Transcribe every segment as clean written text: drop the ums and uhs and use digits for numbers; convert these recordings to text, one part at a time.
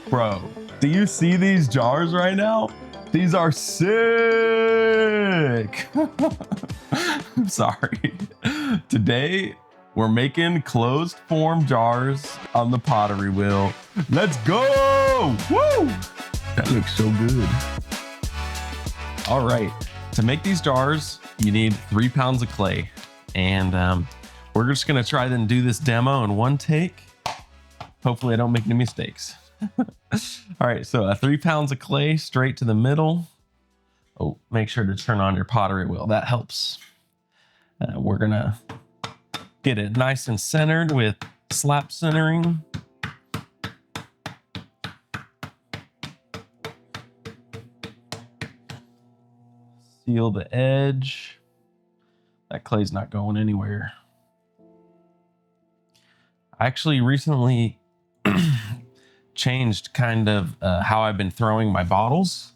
Bro, do you see these jars right now? These are sick. I'm sorry. Today, we're making closed form jars on the pottery wheel. Let's go! Woo! That looks so good. All right, to make these jars, you need 3 pounds of clay. And we're just gonna try and do this demo in one take. Hopefully I don't make any mistakes. All right, so 3 pounds of clay straight to the middle. Oh, make sure to turn on your pottery wheel. That helps. We're gonna get it nice and centered with slap centering. Seal the edge. That clay's not going anywhere. I actually recently changed kind of how I've been throwing my bottles,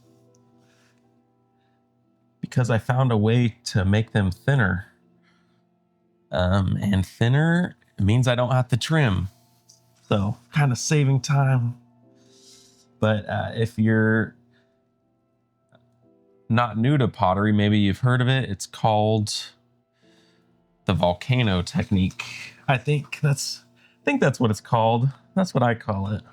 because I found a way to make them thinner. And thinner means I don't have to trim. So kind of saving time. But if you're not new to pottery, maybe you've heard of it. It's called the volcano technique. I think that's what it's called. That's what I call it.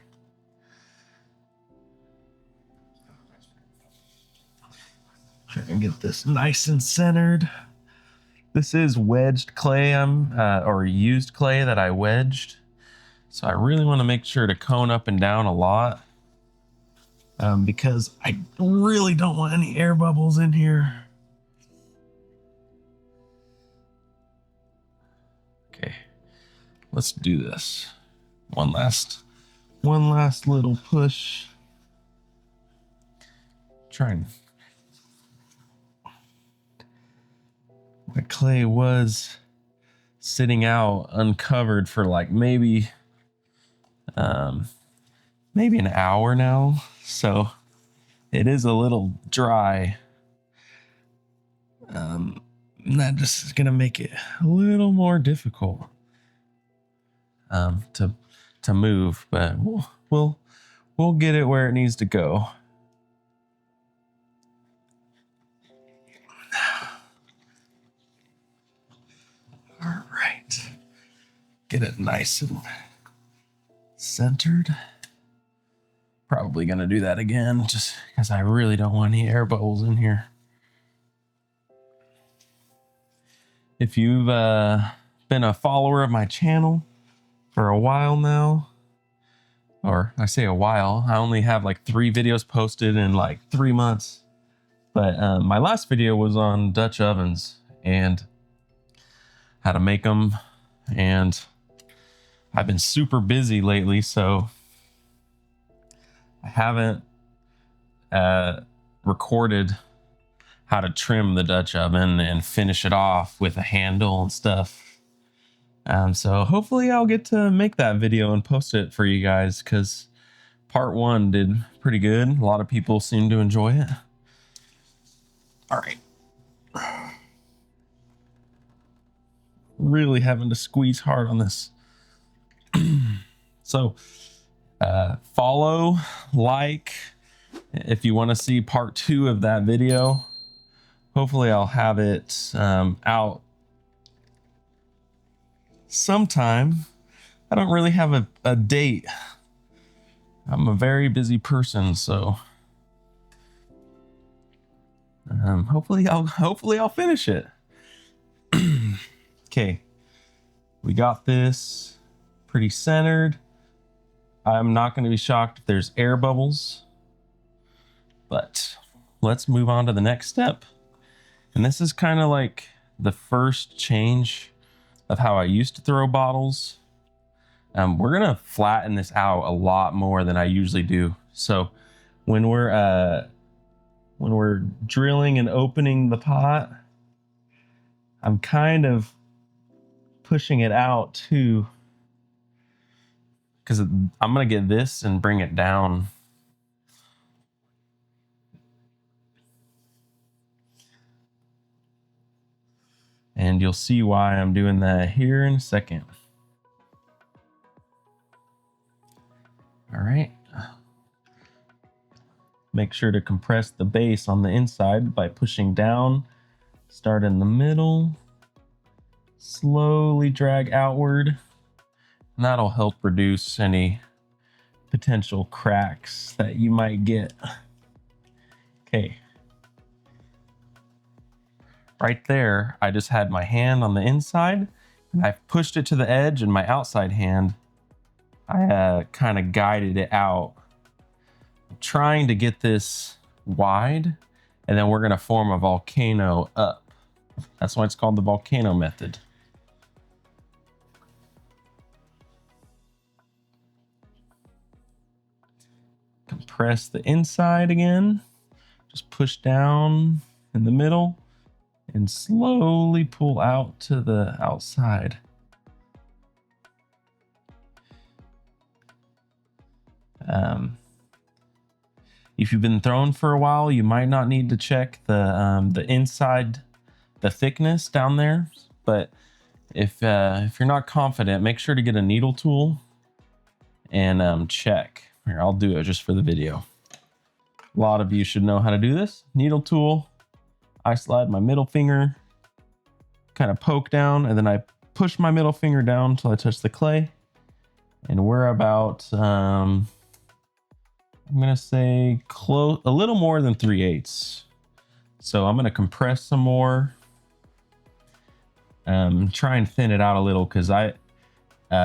Try and get this nice and centered. This is wedged clay, or used clay that I wedged. So I really want to make sure to cone up and down a lot, because I really don't want any air bubbles in here. Okay, let's do this. One last little push. My clay was sitting out uncovered for like maybe an hour now, so it is a little dry. And that just is gonna make it a little more difficult to move, but we'll get it where it needs to go. All right, get it nice and centered. Probably gonna do that again just because I really don't want any air bubbles in here. If you've been a follower of my channel for a while now, or I say a while, I only have like 3 videos posted in like 3 months. But my last video was on Dutch ovens and how to make them. And I've been super busy lately, so I haven't recorded how to trim the Dutch oven and finish it off with a handle and stuff. So hopefully I'll get to make that video and post it for you guys, because part 1 did pretty good. A lot of people seem to enjoy it. All right. Really having to squeeze hard on this. So follow, like, if you want to see part 2 of that video. Hopefully I'll have it out sometime. I don't really have a date. I'm a very busy person, so hopefully I'll finish it. Okay, we got this pretty centered. I'm not going to be shocked if there's air bubbles, but let's move on to the next step. And this is kind of like the first change of how I used to throw bottles. We're gonna flatten this out a lot more than I usually do. So when we're drilling and opening the pot, I'm kind of pushing it out too, because I'm gonna get this and bring it down. And you'll see why I'm doing that here in a second. All right, Make sure to compress the base on the inside by pushing down. Start in the middle, slowly drag outward, and that'll help reduce any potential cracks that you might get. Okay. Right there, I just had my hand on the inside, and I've pushed it to the edge, and my outside hand, I kind of guided it out. I'm trying to get this wide, and then we're gonna form a volcano up. That's why it's called the volcano method. Compress the inside again. Just push down in the middle and slowly pull out to the outside. If you've been thrown for a while, you might not need to check the inside, the thickness down there. But if you're not confident, make sure to get a needle tool and check. Here, I'll do it just for the video. A lot of you should know how to do this. Needle tool. I slide my middle finger, kind of poke down, and then I push my middle finger down until I touch the clay. And we're about, I'm gonna say a little more than 3/8. So I'm gonna compress some more. Try and thin it out a little because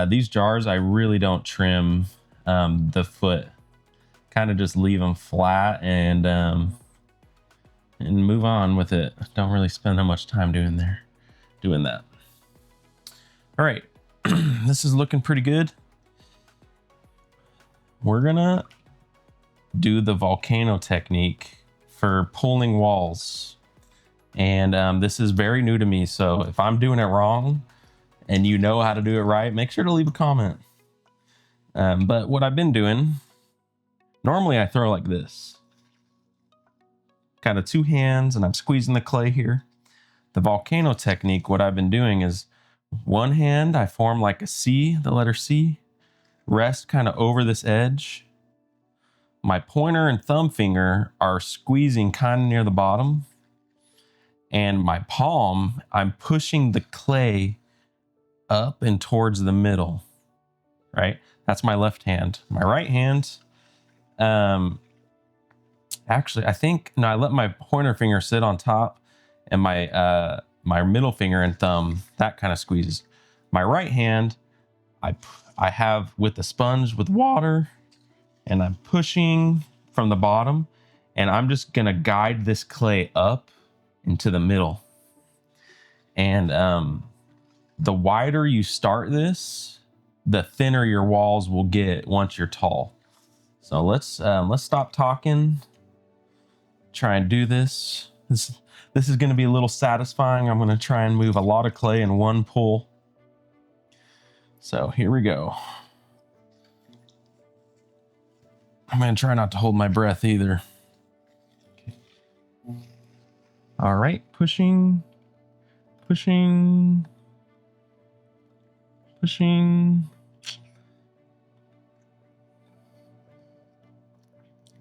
these jars, I really don't trim the foot. Kind of just leave them flat and move on with it. Don't really spend that much time doing that. All right, this is looking pretty good. We're gonna do the volcano technique for pulling walls. And this is very new to me. So if I'm doing it wrong and you know how to do it right, make sure to leave a comment. But what I've been doing, normally I throw like this. Kind of two hands and I'm squeezing the clay here. The volcano technique, what I've been doing is one hand, I form like a C, the letter C, rest kind of over this edge. My pointer and thumb finger are squeezing kind of near the bottom. And my palm, I'm pushing the clay up and towards the middle, right? That's my left hand. My right hand, actually, I think, no, I let my pointer finger sit on top and my middle finger and thumb, that kind of squeezes. My right hand, I have with the sponge with water and I'm pushing from the bottom and I'm just gonna guide this clay up into the middle. And the wider you start this, the thinner your walls will get once you're tall. So let's stop talking. Try and do this. This is going to be a little satisfying. I'm going to try and move a lot of clay in one pull. So here we go. I'm going to try not to hold my breath either. Okay. All right, pushing.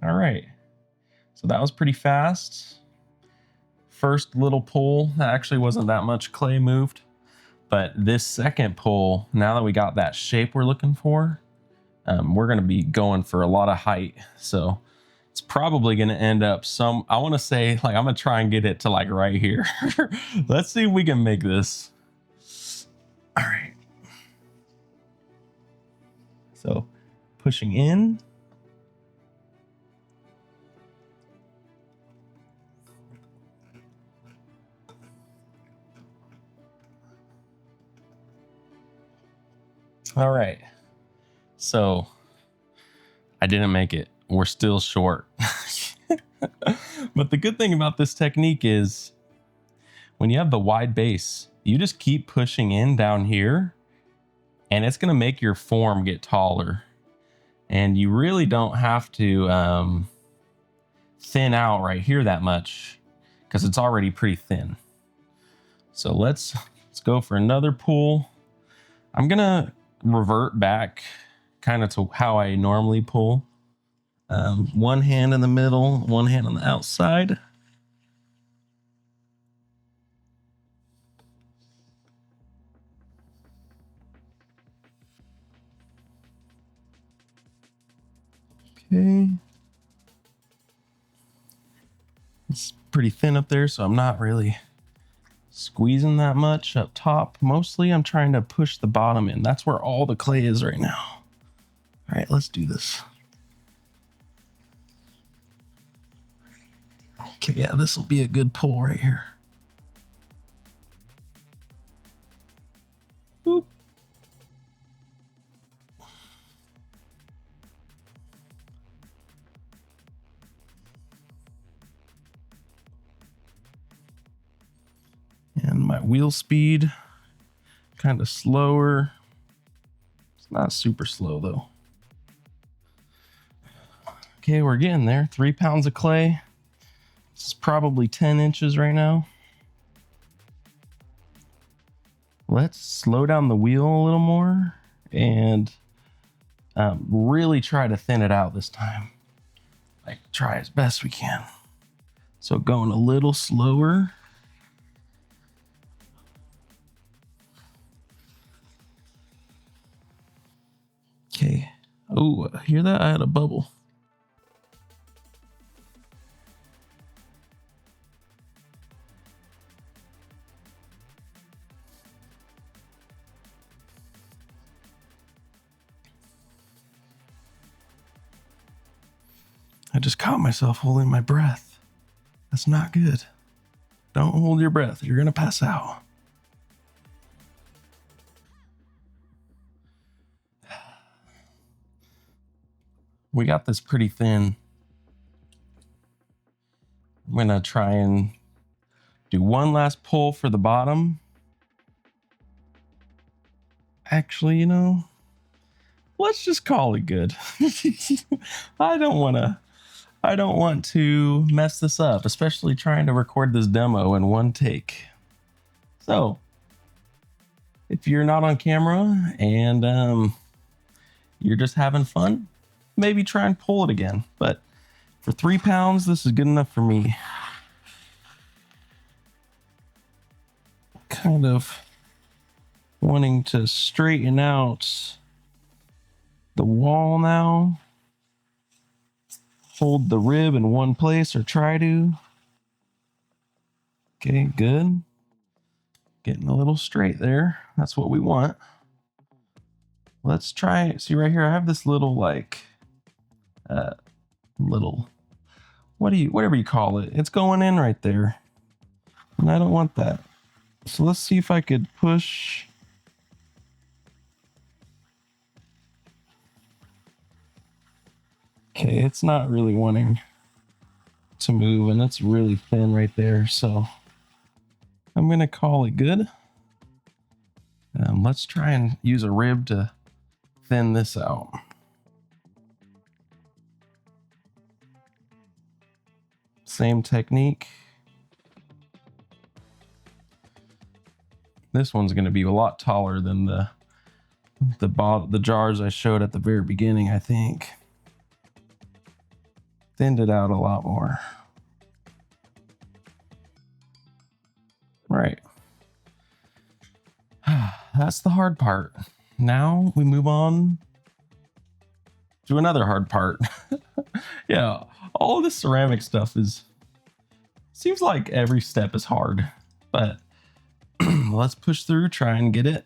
All right, so that was pretty fast. First little pull, that actually wasn't that much clay moved, but this second pull, now that we got that shape we're looking for, we're gonna be going for a lot of height. So it's probably gonna end up I wanna say, like, I'm gonna try and get it to like right here. Let's see if we can make this. All right. So pushing in. All right. So I didn't make it. We're still short. But the good thing about this technique is when you have the wide base, you just keep pushing in down here and it's going to make your form get taller. And you really don't have to thin out right here that much because it's already pretty thin. So let's go for another pull. I'm going to revert back kind of to how I normally pull. One hand in the middle, one hand on the outside. Okay. It's pretty thin up there, so I'm not really squeezing that much up top. Mostly I'm trying to push the bottom in. That's where all the clay is right now. All right, let's do this. Okay, yeah, this will be a good pull right here. Boop. And my wheel speed, kind of slower. It's not super slow though. Okay, we're getting there. 3 pounds of clay. This is probably 10 inches right now. Let's slow down the wheel a little more and really try to thin it out this time. Like, try as best we can. So going a little slower. Okay. Oh, hear that? I had a bubble. I just caught myself holding my breath. That's not good. Don't hold your breath. You're going to pass out. We got this pretty thin. I'm going to try and do one last pull for the bottom. Actually, you know, let's just call it good. I don't want to mess this up, especially trying to record this demo in one take. So, if you're not on camera and you're just having fun, maybe try and pull it again. But for 3 pounds, this is good enough for me. Kind of wanting to straighten out the wall now. Hold the rib in one place, or try to. Okay, good. Getting a little straight there. That's what we want. Let's try, see right here, I have this little like, whatever you call it. It's going in right there. And I don't want that. So let's see if I could push. Okay, it's not really wanting to move, and it's really thin right there. So I'm gonna call it good. Let's try and use a rib to thin this out. Same technique. This one's going to be a lot taller than the jars I showed at the very beginning, I think. Thinned it out a lot more. Right. That's the hard part. Now we move on to another hard part. Yeah, all of this ceramic stuff seems like every step is hard, but let's push through, try and get it.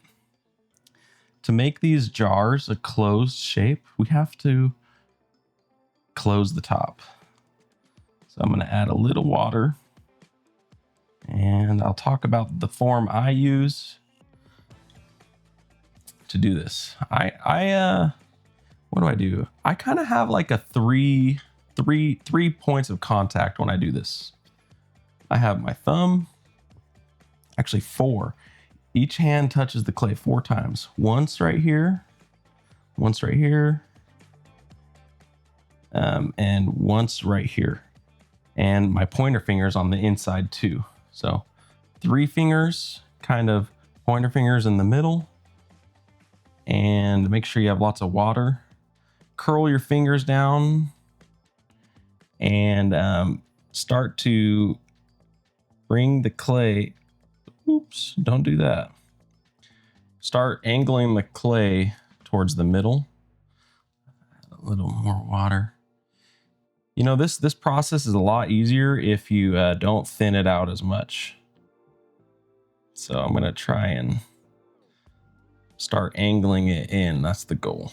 To make these jars a closed shape, we have to close the top. So I'm going to add a little water, and I'll talk about the form I use to do this. What do I do? I kind of have like a three points of contact when I do this. I have my thumb, actually 4. Each hand touches the clay 4 times. Once right here, once right here, and once right here. And my pointer finger's on the inside too. So 3 fingers, kind of pointer fingers in the middle. And make sure you have lots of water. Curl your fingers down and start to bring the clay. Oops, don't do that. Start angling the clay towards the middle. A little more water. You know, this process is a lot easier if you don't thin it out as much. So I'm gonna try and start angling it in. That's the goal.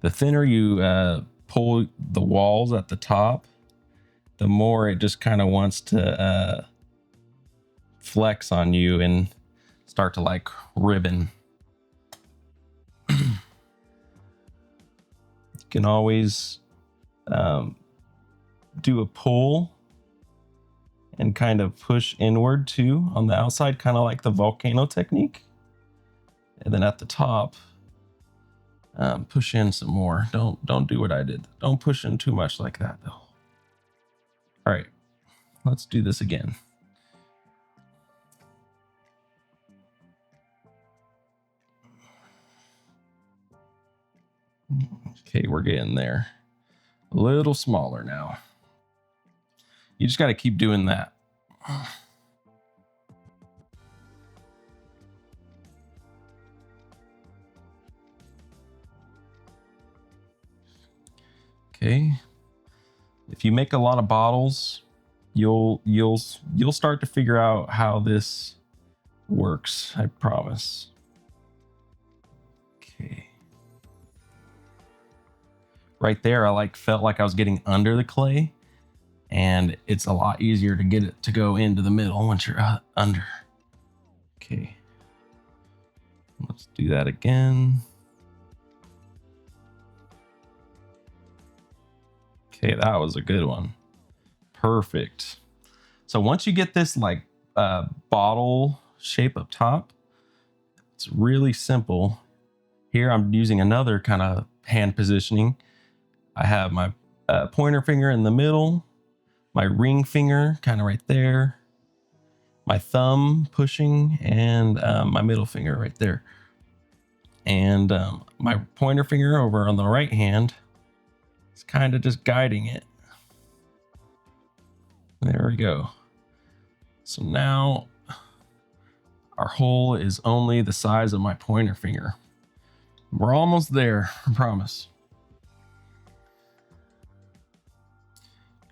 The thinner you pull the walls at the top, the more it just kind of wants to flex on you and start to like ribbon. You can always do a pull and kind of push inward too on the outside, kind of like the volcano technique. And then at the top, push in some more. Don't do what I did. Don't push in too much like that though. All right, let's do this again. Okay, we're getting there. A little smaller now. You just got to keep doing that. Okay. If you make a lot of bottles, you'll start to figure out how this works, I promise. Okay. Right there, I felt like I was getting under the clay, and it's a lot easier to get it to go into the middle once you're under. Okay. Let's do that again. Okay, that was a good one. Perfect. So once you get this like bottle shape up top, it's really simple. Here I'm using another kind of hand positioning. I have my pointer finger in the middle, my ring finger kind of right there, my thumb pushing, and my middle finger right there. And my pointer finger over on the right hand is kind of just guiding it. There we go. So now our hole is only the size of my pointer finger. We're almost there, I promise.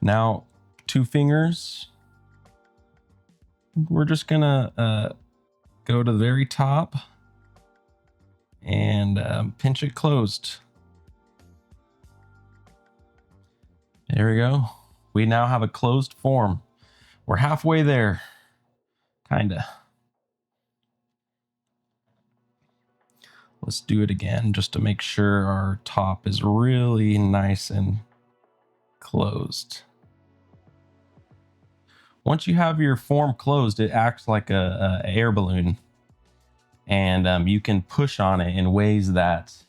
Now, 2 fingers. We're just gonna go to the very top and pinch it closed. There we go. We now have a closed form. We're halfway there, kinda. Let's do it again just to make sure our top is really nice and closed. Once you have your form closed, it acts like a air balloon, and you can push on it in ways that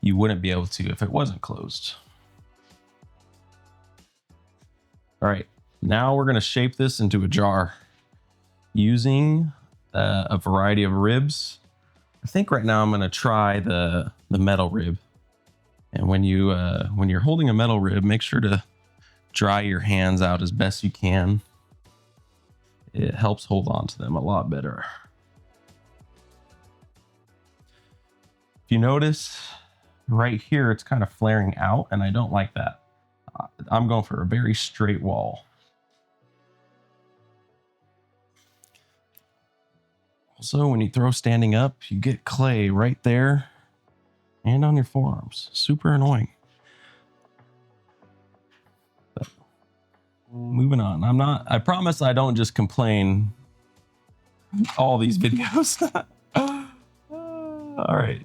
you wouldn't be able to if it wasn't closed. All right, now we're gonna shape this into a jar using a variety of ribs. I think right now I'm gonna try the metal rib. And when you're holding a metal rib, make sure to dry your hands out as best you can. It helps hold on to them a lot better. If you notice right here, it's kind of flaring out, and I don't like that. I'm going for a very straight wall. Also, when you throw standing up, you get clay right there and on your forearms. Super annoying. But moving on. I promise I don't just complain all these videos. All right.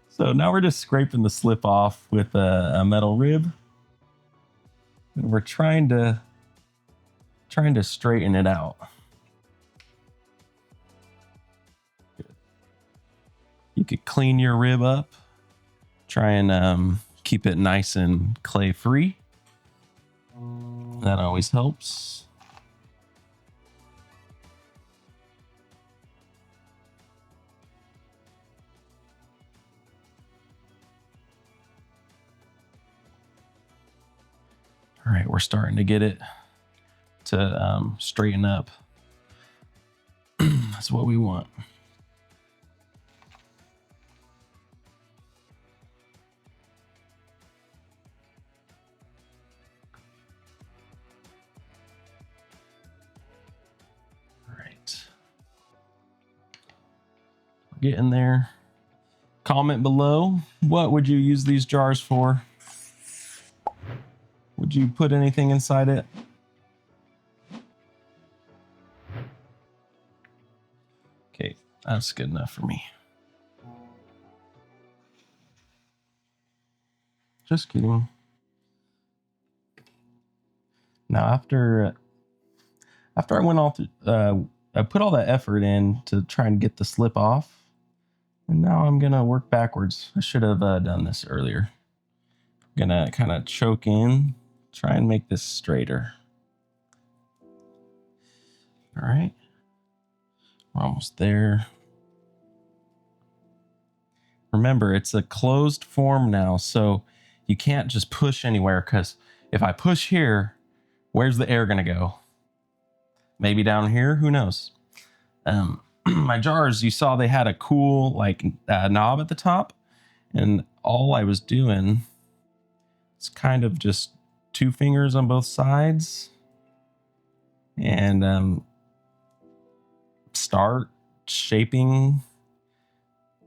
So now we're just scraping the slip off with a metal rib. And we're trying to straighten it out. Good. You could clean your rib up. Try and keep it nice and clay free. That always helps. All right, we're starting to get it to straighten up. That's what we want. All right. We're getting there. Comment below, what would you use these jars for? Would you put anything inside it? Okay, that's good enough for me. Just kidding. Now after I went all through, I put all that effort in to try and get the slip off, and now I'm gonna work backwards. I should have done this earlier. I'm gonna kind of choke in, try and make this straighter. All right, we're almost there. Remember, it's a closed form now, so you can't just push anywhere, because if I push here, where's the air gonna go? Maybe down here, who knows? My jars, you saw they had a cool like knob at the top, and all I was doing is kind of just 2 fingers on both sides and start shaping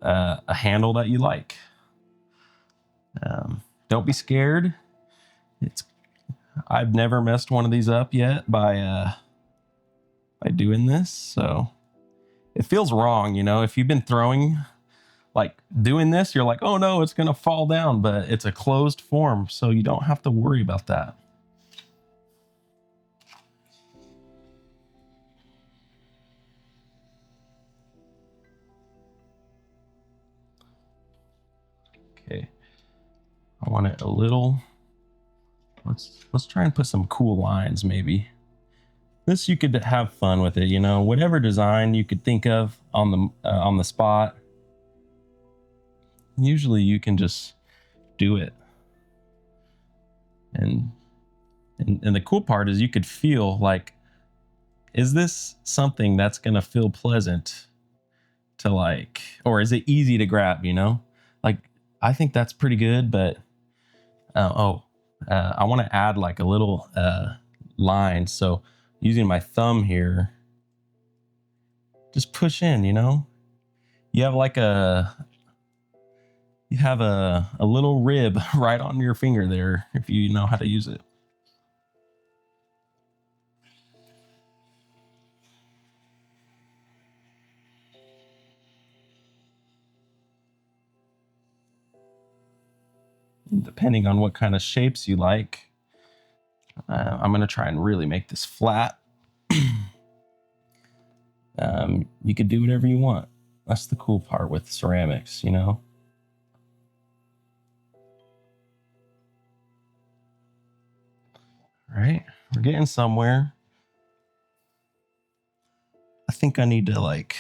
a handle that you like. Don't be scared. I've never messed one of these up yet by doing this, so it feels wrong, you know. If you've been throwing, like doing this, you're like, oh no, it's gonna fall down, but it's a closed form, so you don't have to worry about that. Okay, I want it a little. Let's try and put some cool lines, maybe. This, you could have fun with it, you know, whatever design you could think of on the spot. Usually you can just do it. And the cool part is you could feel like, is this something that's going to feel pleasant to like, or is it easy to grab, you know? Like, I think that's pretty good, but I want to add like a little line. So using my thumb here, just push in, you know? You have like a little rib right on your finger there if you know how to use it. Depending on what kind of shapes you like, I'm going to try and really make this flat. You could do whatever you want. That's the cool part with ceramics, you know? All right, we're getting somewhere. I think I need to like,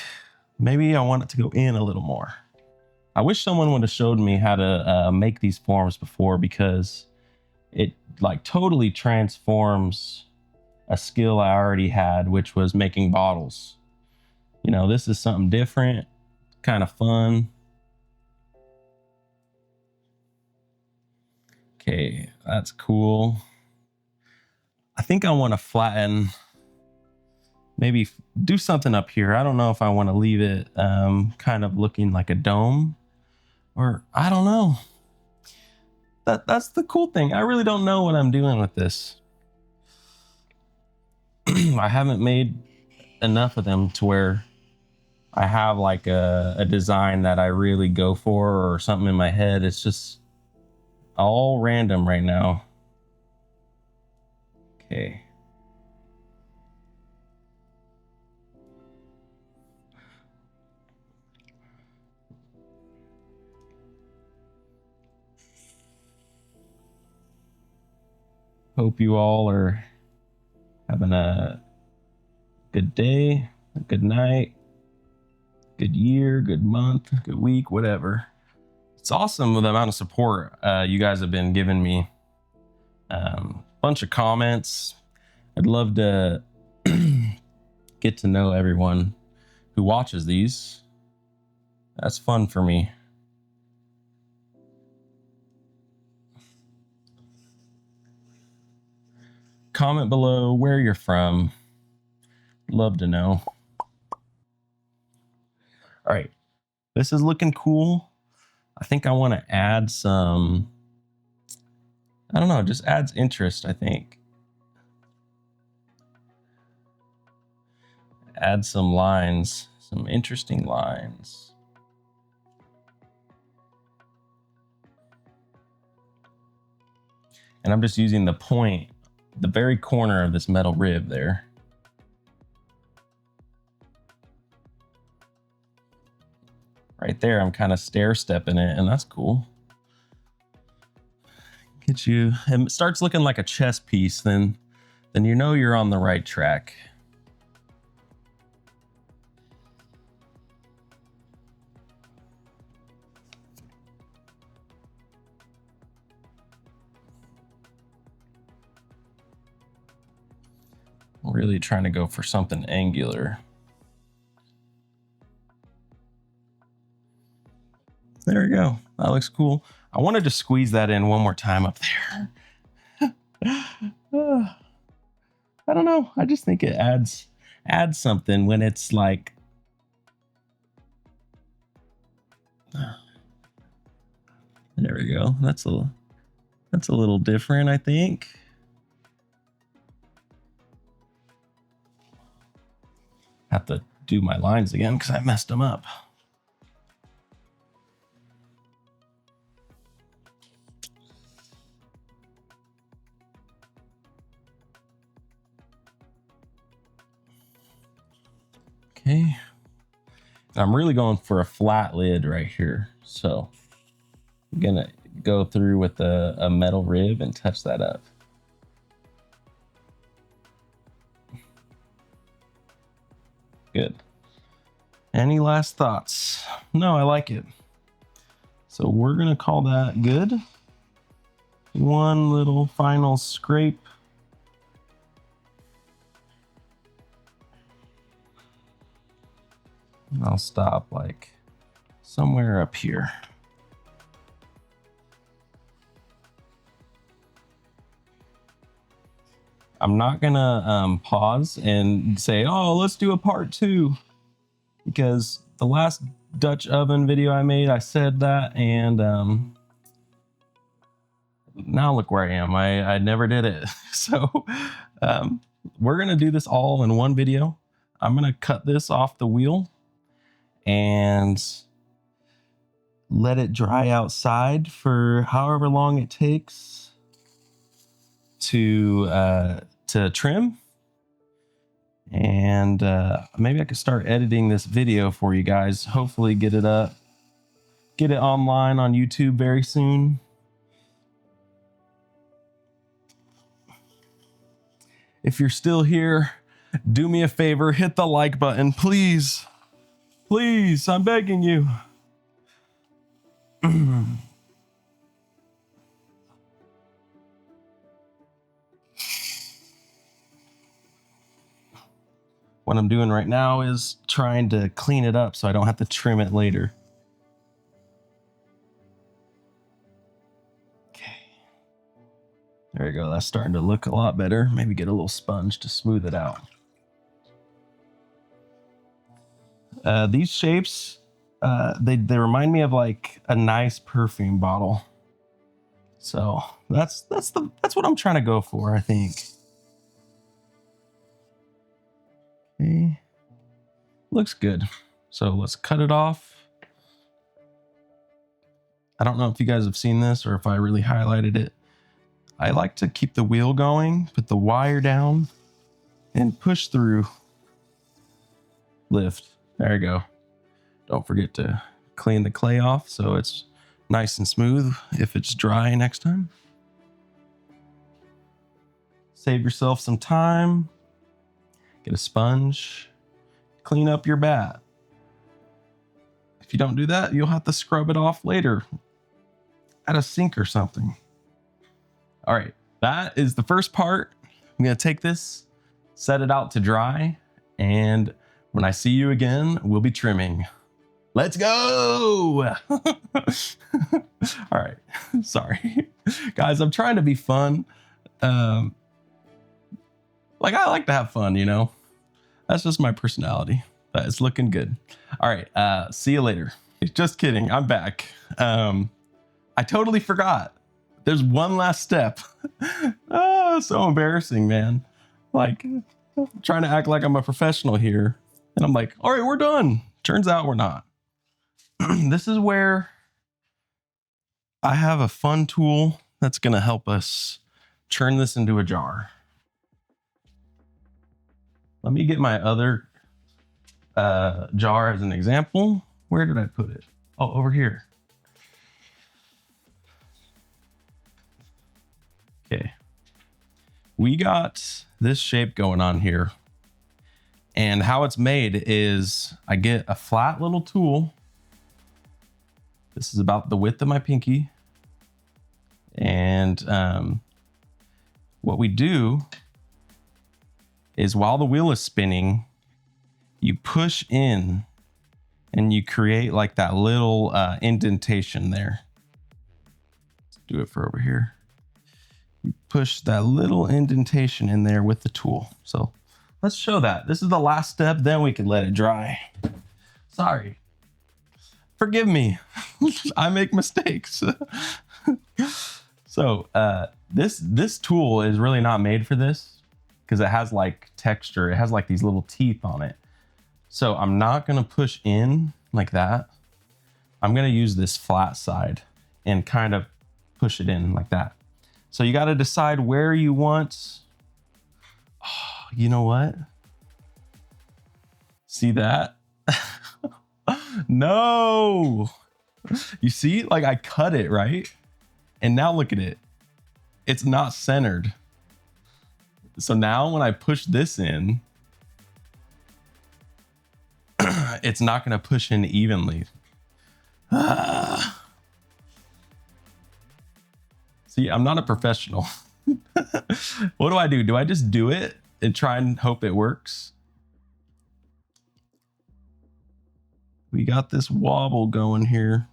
maybe I want it to go in a little more. I wish someone would have showed me how to make these forms before, because it like totally transforms a skill I already had, which was making bottles. You know, this is something different, kind of fun. Okay, that's cool. I think I want to flatten, maybe do something up here. I don't know if I want to leave it kind of looking like a dome, or I don't know. That's the cool thing. I really don't know what I'm doing with this. I haven't made enough of them to where I have like a design that I really go for or something in my head. It's just all random right now. Okay. Hope you all are having a good day, a good night, good year, good month, good week, whatever. It's awesome with the amount of support you guys have been giving me bunch of comments. I'd love to get to know everyone who watches these. That's fun for me. Comment below where you're from. Love to know. All right, this is looking cool. I think I want to add some, I don't know, just adds interest, I think. Add some lines, some interesting lines. And I'm just using the point, the very corner of this metal rib there. Right there, I'm kind of stair-stepping it, and that's cool. Get you, and it starts looking like a chess piece, then you know you're on the right track. Really trying to go for something angular. There we go. That looks cool. I wanted to squeeze that in one more time up there. I don't know. I just think it adds something when it's like, there we go. That's a little different, I think. Have to do my lines again because I messed them up. Okay. I'm really going for a flat lid right here. So I'm gonna go through with a metal rib and touch that up. Good. Any last thoughts? No, I like it. So we're gonna call that good. One little final scrape. I'll stop like somewhere up here. I'm not gonna pause and say, oh, let's do a part 2, because the last Dutch oven video I made, I said that, and now look where I am. I never did it. So we're gonna do this all in one video. I'm gonna cut this off the wheel and let it dry outside for however long it takes to trim. And maybe I could start editing this video for you guys. Hopefully get it up, get it online on YouTube very soon. If you're still here, do me a favor, hit the like button, please. Please, I'm begging you. What I'm doing right now is trying to clean it up so I don't have to trim it later. Okay. There you go. That's starting to look a lot better. Maybe get a little sponge to smooth it out. These shapes, they remind me of like a nice perfume bottle. So that's what I'm trying to go for, I think. Okay. Looks good. So let's cut it off. I don't know if you guys have seen this or if I really highlighted it. I like to keep the wheel going, put the wire down, and push through. Lift. There you go. Don't forget to clean the clay off so it's nice and smooth if it's dry next time. Save yourself some time. Get a sponge. Clean up your bat. If you don't do that, you'll have to scrub it off later at a sink or something. All right, that is the first part. I'm gonna take this, set it out to dry, and when I see you again, we'll be trimming. Let's go. All right, sorry. Guys, I'm trying to be fun. Like I like to have fun, you know? That's just my personality, but it's looking good. All right, see you later. Just kidding, I'm back. I totally forgot. There's one last step. Oh, so embarrassing, man. Like, I'm trying to act like I'm a professional here. And I'm like, all right, we're done. Turns out we're not. This is where I have a fun tool that's gonna help us turn this into a jar. Let me get my other jar as an example. Where did I put it? Oh, over here. Okay. We got this shape going on here. And how it's made is I get a flat little tool. This is about the width of my pinky. And what we do is while the wheel is spinning, you push in and you create like that little indentation there. Let's do it for over here. You push that little indentation in there with the tool. So let's show that. This is the last step, then we can let it dry. Sorry. Forgive me. I make mistakes. So this tool is really not made for this because it has like texture. It has like these little teeth on it. So I'm not gonna push in like that. I'm gonna use this flat side and kind of push it in like that. So you gotta decide where you want. Oh, you know what? See that? No. You see, like I cut it, right? And now look at it. It's not centered. So now when I push this in, it's not gonna push in evenly. See, I'm not a professional. What do I do? Do I just do it and try and hope it works? We got this wobble going here.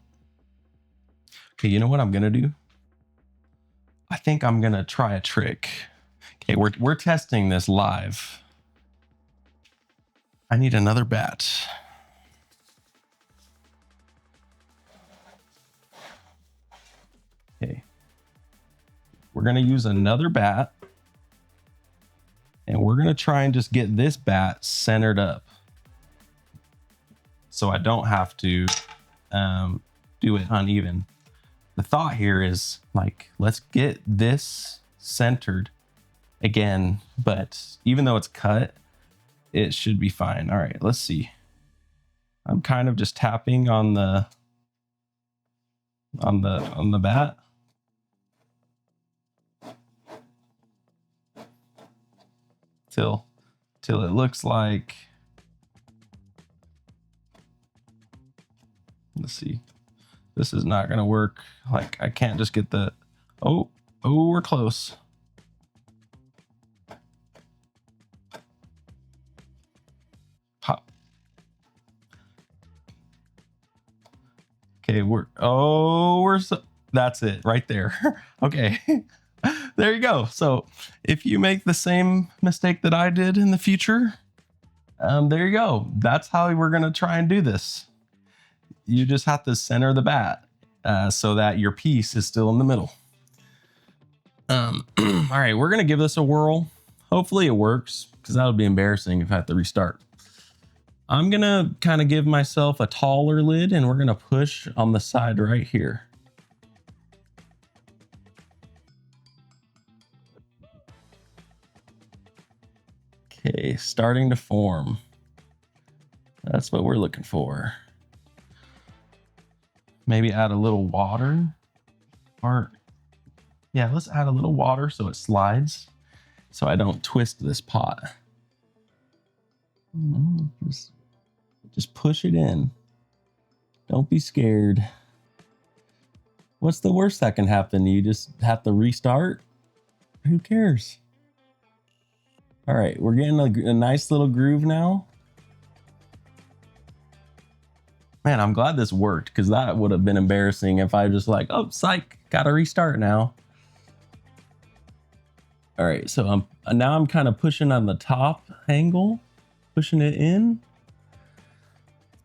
Okay, you know what I'm gonna do? I think I'm gonna try a trick. Okay, we're testing this live. I need another bat. Okay. We're gonna use another bat. And we're gonna try and just get this bat centered up. So I don't have to do it uneven. The thought here is like, let's get this centered again, but even though it's cut, it should be fine. All right, let's see. I'm kind of just tapping on the bat. Till it looks like, let's see. This is not gonna work. Like I can't just get the, oh, we're close. Pop. Okay, that's it right there. Okay, there you go. So if you make the same mistake that I did in the future, there you go. That's how we're gonna try and do this. You just have to center the bat so that your piece is still in the middle. All right, we're gonna give this a whirl. Hopefully it works, because that would be embarrassing if I have to restart. I'm gonna kind of give myself a taller lid, and we're gonna push on the side right here. Okay, starting to form. That's what we're looking for. Maybe add a little water, or yeah, let's add a little water so it slides, so I don't twist this pot. Just push it in. Don't be scared. What's the worst that can happen? You just have to restart? Who cares? All right, we're getting a nice little groove now. Man, I'm glad this worked, because that would have been embarrassing if I just like, oh, psych, gotta restart now. All right, so now I'm kind of pushing on the top angle, pushing it in.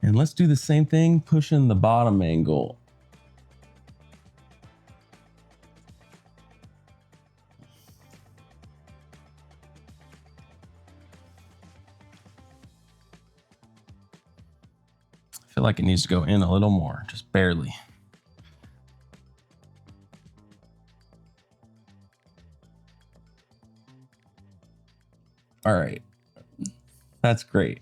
And let's do the same thing, pushing the bottom angle. I feel like it needs to go in a little more, just barely. All right, that's great.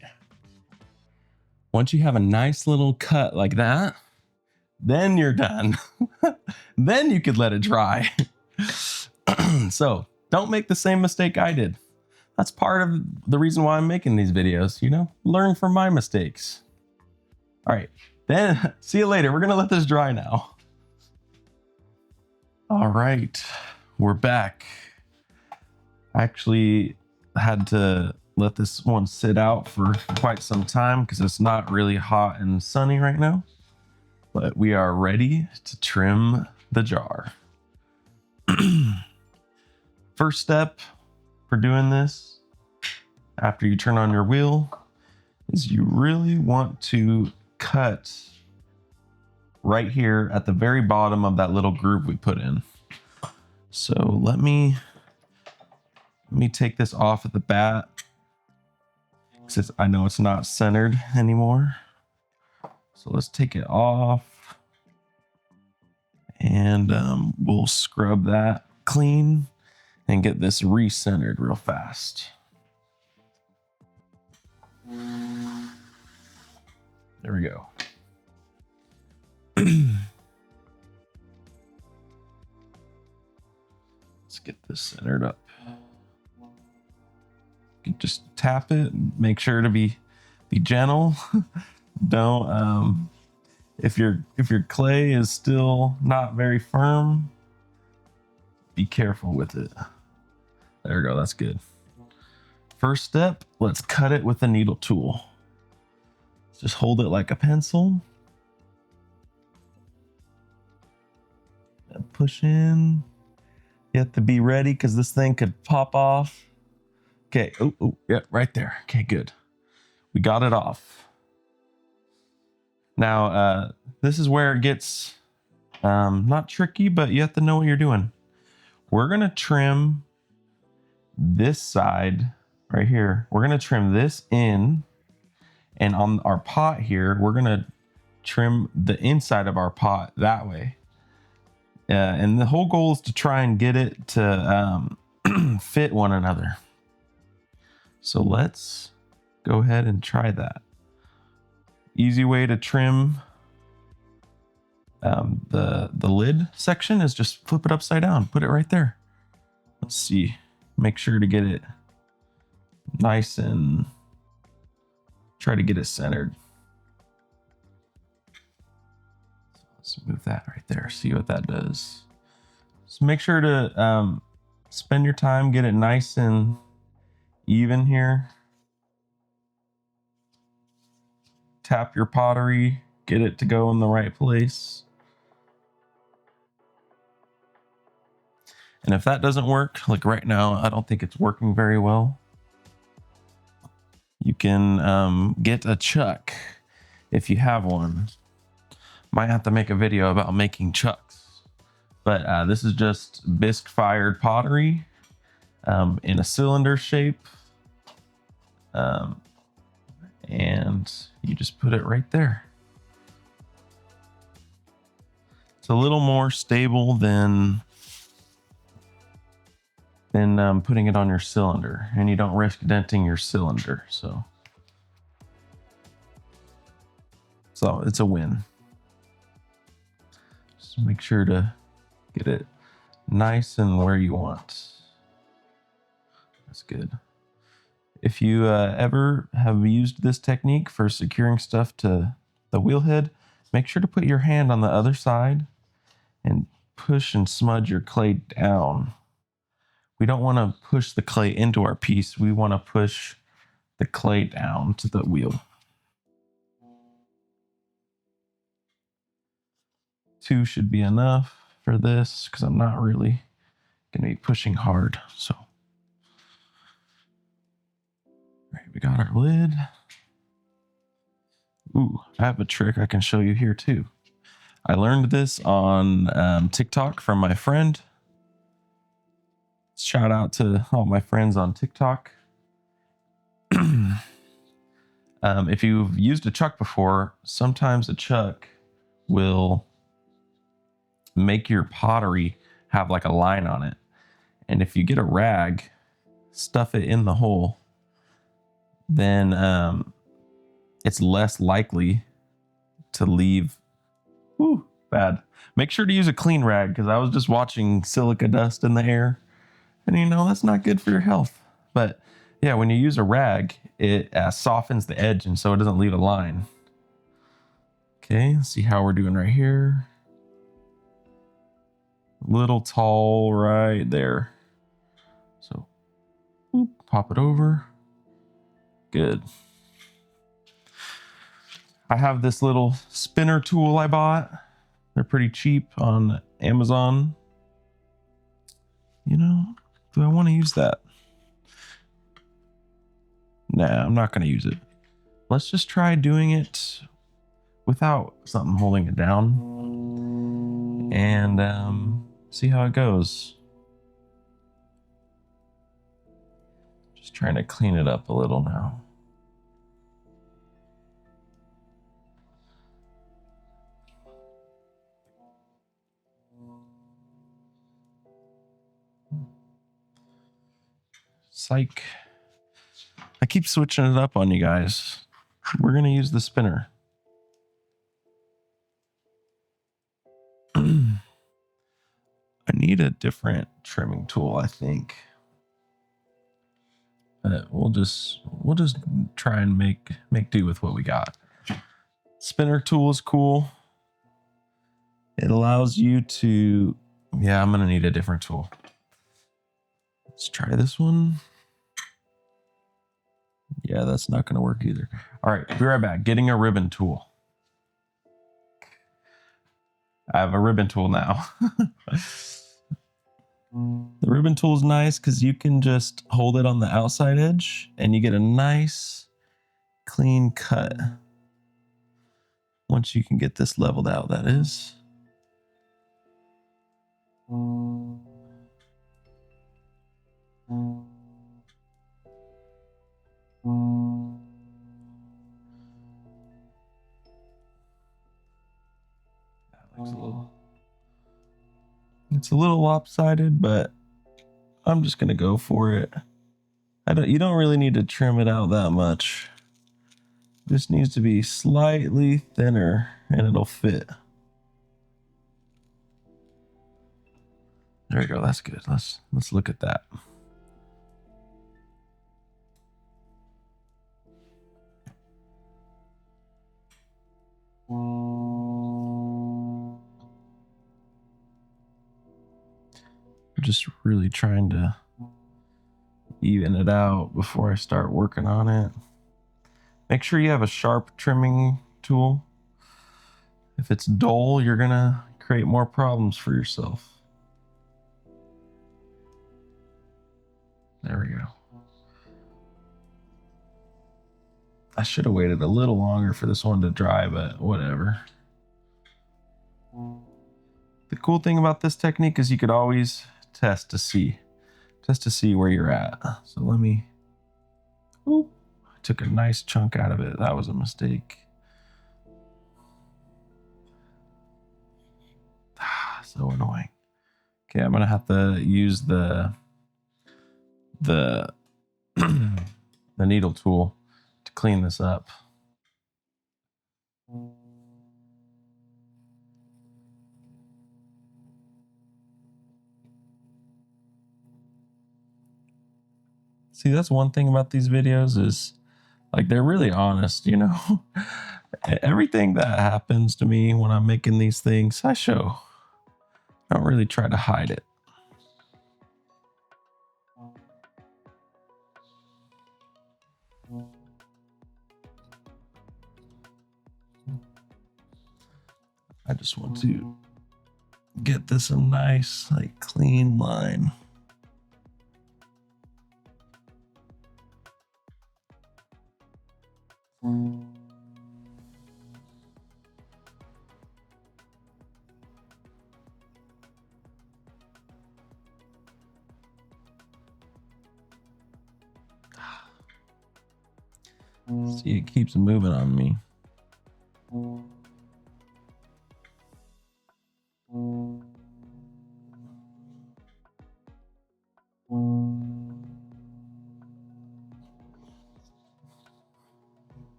Once you have a nice little cut like that, then you're done. Then you could let it dry. So don't make the same mistake I did. That's part of the reason why I'm making these videos, you know, learn from my mistakes. All right, then see you later. We're gonna let this dry now. All right, we're back. I actually had to let this one sit out for quite some time because it's not really hot and sunny right now, but we are ready to trim the jar. First step for doing this, after you turn on your wheel, is you really want to cut right here at the very bottom of that little groove we put in. So let me take this off at the bat, because I know it's not centered anymore. So let's take it off, and we'll scrub that clean and get this re-centered real fast. There we go. Let's get this centered up. You just tap it, make sure to be gentle. Don't if your clay is still not very firm, be careful with it. There we go, that's good. First step, let's cut it with a needle tool. Just hold it like a pencil. And push in. You have to be ready because this thing could pop off. Okay, oh, yeah, right there. Okay, good. We got it off. Now, this is where it gets not tricky, but you have to know what you're doing. We're gonna trim this side right here. We're gonna trim this in, and on our pot here, we're gonna trim the inside of our pot that way. And the whole goal is to try and get it to fit one another. So let's go ahead and try that. Easy way to trim the lid section is just flip it upside down, put it right there. Let's see, make sure to get it nice and try to get it centered. So let's move that right there, see what that does. So make sure to spend your time, get it nice and even here. Tap your pottery, get it to go in the right place. And if that doesn't work, like right now, I don't think it's working very well. You can get a chuck if you have one. Might have to make a video about making chucks. But this is just bisque fired pottery in a cylinder shape. And you just put it right there. It's a little more stable than putting it on your cylinder, and you don't risk denting your cylinder. So it's a win. Just make sure to get it nice and where you want. That's good. If you ever have used this technique for securing stuff to the wheel head, make sure to put your hand on the other side and push and smudge your clay down. we don't want to push the clay into our piece. We want to push the clay down to the wheel. 2 should be enough for this because I'm not really going to be pushing hard. So, all right, we got our lid. Ooh, I have a trick I can show you here too. I learned this on TikTok from my friend. Shout out to all my friends on TikTok. If you've used a chuck before, sometimes a chuck will make your pottery have like a line on it. And if you get a rag, stuff it in the hole, then it's less likely to leave. Whew, bad. Make sure to use a clean rag because I was just watching silica dust in the air. And you know, that's not good for your health. But yeah, when you use a rag, it softens the edge and so it doesn't leave a line. Okay, let's see how we're doing right here. Little tall right there. So whoop, pop it over. Good. I have this little spinner tool I bought. They're pretty cheap on Amazon. You know, do I want to use that? Nah, I'm not going to use it. Let's just try doing it without something holding it down and see how it goes. Just trying to clean it up a little now. Psych. I keep switching it up on you guys. We're going to use the spinner. I need a different trimming tool, I think. But we'll just try and make do with what we got. Spinner tool is cool. It allows you to, yeah, I'm going to need a different tool. Let's try this one. Yeah, that's not going to work either. All right, be right back. Getting a ribbon tool. I have a ribbon tool now. The ribbon tool is nice because you can just hold it on the outside edge and you get a nice clean cut. Once you can get this leveled out, that is. That looks a little. It's a little lopsided, but I'm just gonna go for it. You don't really need to trim it out that much. This needs to be slightly thinner and it'll fit. There we go, that's good. Let's look at that. I'm just really trying to even it out before I start working on it. Make sure you have a sharp trimming tool. If it's dull, you're gonna create more problems for yourself. There we go. I should have waited a little longer for this one to dry, but whatever. The cool thing about this technique is you could always test to see where you're at. So let me, I took a nice chunk out of it. That was a mistake. So annoying. Okay, I'm gonna have to use the needle tool to clean this up. See, that's one thing about these videos is like they're really honest, you know. Everything that happens to me when I'm making these things, I show. I don't really try to hide it. just want to get this a nice, like, clean line. See, it keeps moving on me.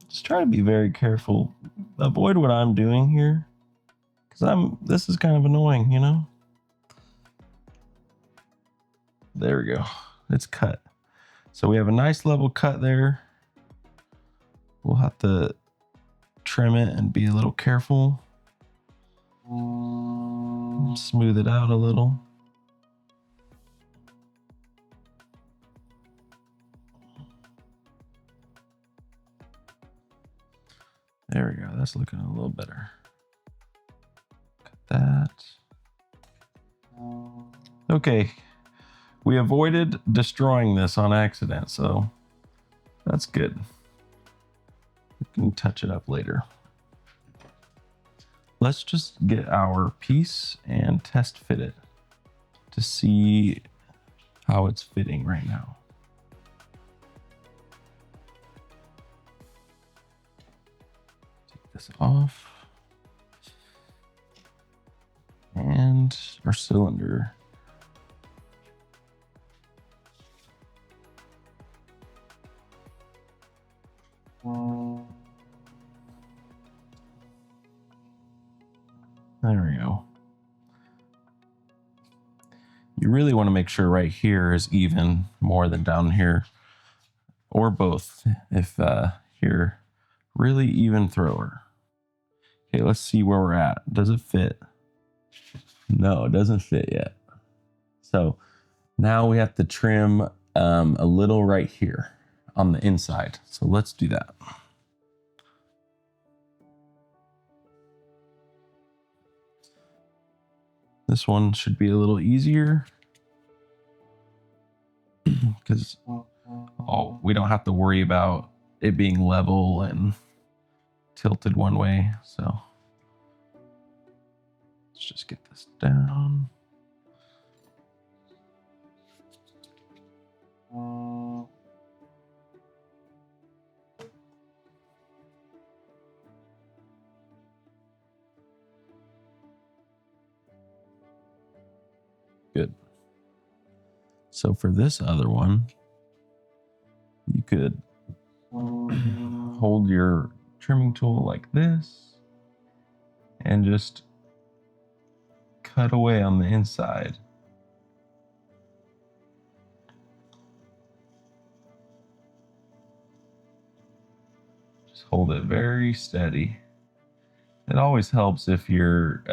Just try to be very careful. Avoid what I'm doing here, because this is kind of annoying, you know? There we go. It's cut. So we have a nice level cut there. We'll have to trim it and be a little careful. Smooth it out a little. There we go. That's looking a little better. Cut that. Okay. We avoided destroying this on accident, so that's good. We can touch it up later. Let's just get our piece and test fit it to see how it's fitting right now. Take this off. And our cylinder. There we go. You really want to make sure right here is even more than down here, or both if you're really even thrower. Okay, let's see where we're at. Does it fit? No, it doesn't fit yet. So now we have to trim a little right here on the inside. So let's do that. This one should be a little easier because we don't have to worry about it being level and tilted one way. So let's just get this down. Good. So for this other one, you could hold your trimming tool like this and just cut away on the inside. Just hold it very steady. It always helps if your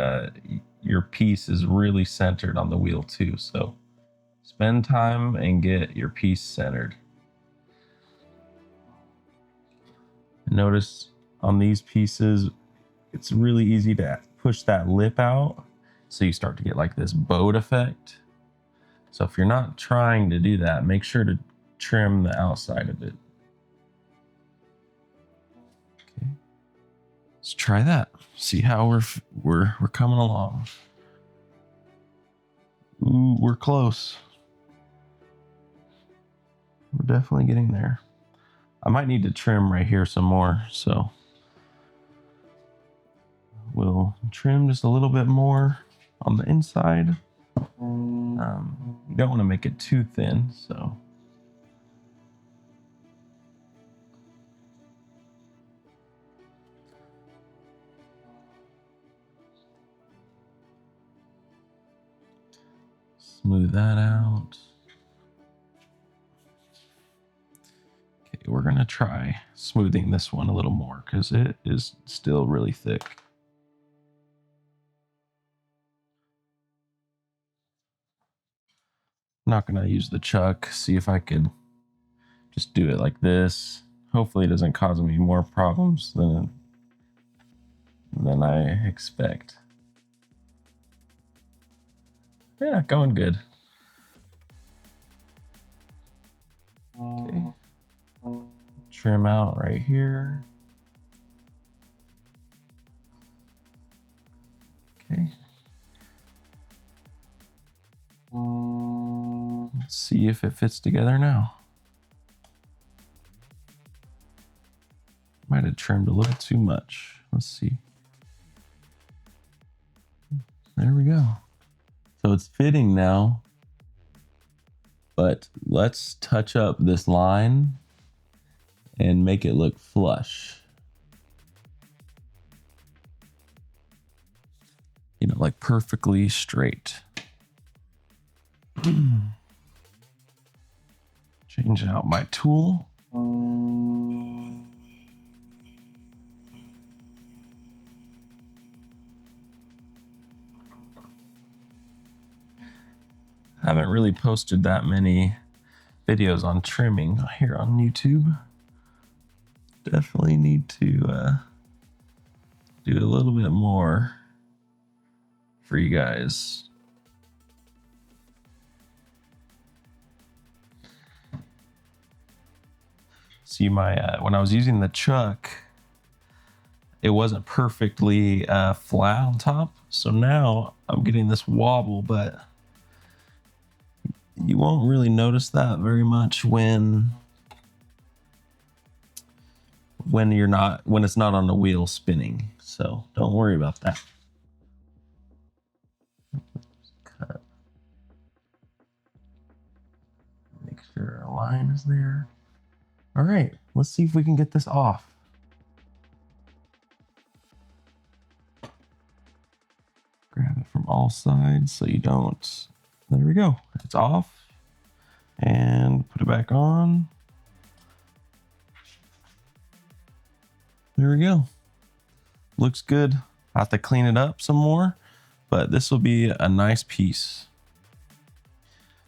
piece is really centered on the wheel too. So spend time and get your piece centered. Notice on these pieces, it's really easy to push that lip out. So you start to get like this boat effect. So if you're not trying to do that, make sure to trim the outside of it. Okay. Let's try that. See how we're coming along. Ooh, we're close. We're definitely getting there. I might need to trim right here some more, so we'll trim just a little bit more on the inside. You don't want to make it too thin, so smooth that out. Okay, we're gonna try smoothing this one a little more because it is still really thick. I'm not gonna use the chuck. See if I could just do it like this. Hopefully it doesn't cause me more problems than than I expect. Yeah, going good. Okay. Trim out right here. Okay. Let's see if it fits together now. Might have trimmed a little too much. Let's see. There we go. So it's fitting now, but let's touch up this line and make it look flush. You know, like perfectly straight. Change out my tool. Haven't really posted that many videos on trimming here on YouTube. Definitely need to do a little bit more for you guys. See, my when I was using the chuck, it wasn't perfectly flat on top. So now I'm getting this wobble, but you won't really notice that very much when it's not on the wheel spinning. So don't worry about that. Cut. Make sure our line is there. All right, let's see if we can get this off. Grab it from all sides so you don't. There we go. It's off. And put it back on. There we go. Looks good. I have to clean it up some more, but this will be a nice piece.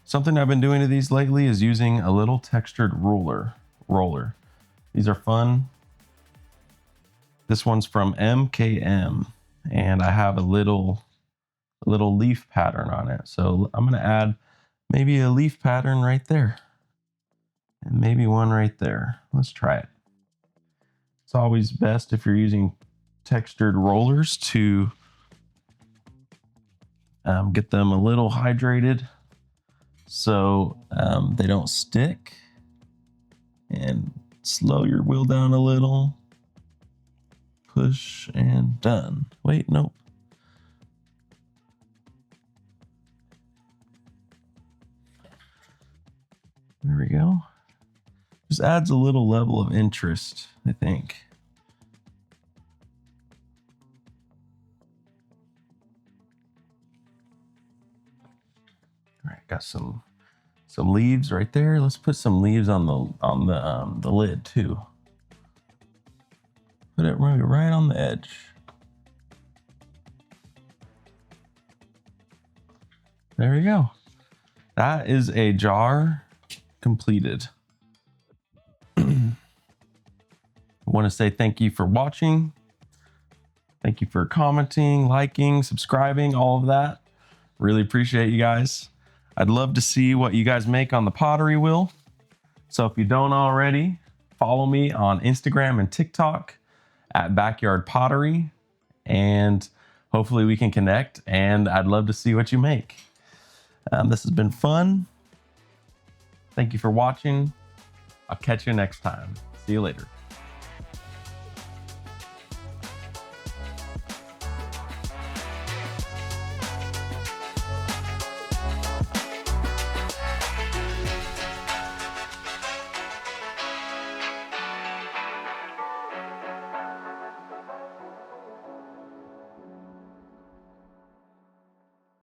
Something I've been doing to these lately is using a little textured roller. These are fun. This one's from MKM, and I have a little leaf pattern on it. So I'm gonna add maybe a leaf pattern right there, and maybe one right there. Let's try it. It's always best if you're using textured rollers to get them a little hydrated so they don't stick, and slow your wheel down a little. Push and done. Wait, nope. There we go. Just adds a little level of interest, I think. All right, got some leaves right there. Let's put some leaves on the lid too. Put it right on the edge. There we go. That is a jar completed. I want to say thank you for watching. Thank you for commenting, liking, subscribing, all of that. Really appreciate you guys. I'd love to see what you guys make on the pottery wheel. So if you don't already, follow me on Instagram and TikTok at Backyard Pottery, and hopefully we can connect, and I'd love to see what you make. This has been fun. Thank you for watching. I'll catch you next time. See you later.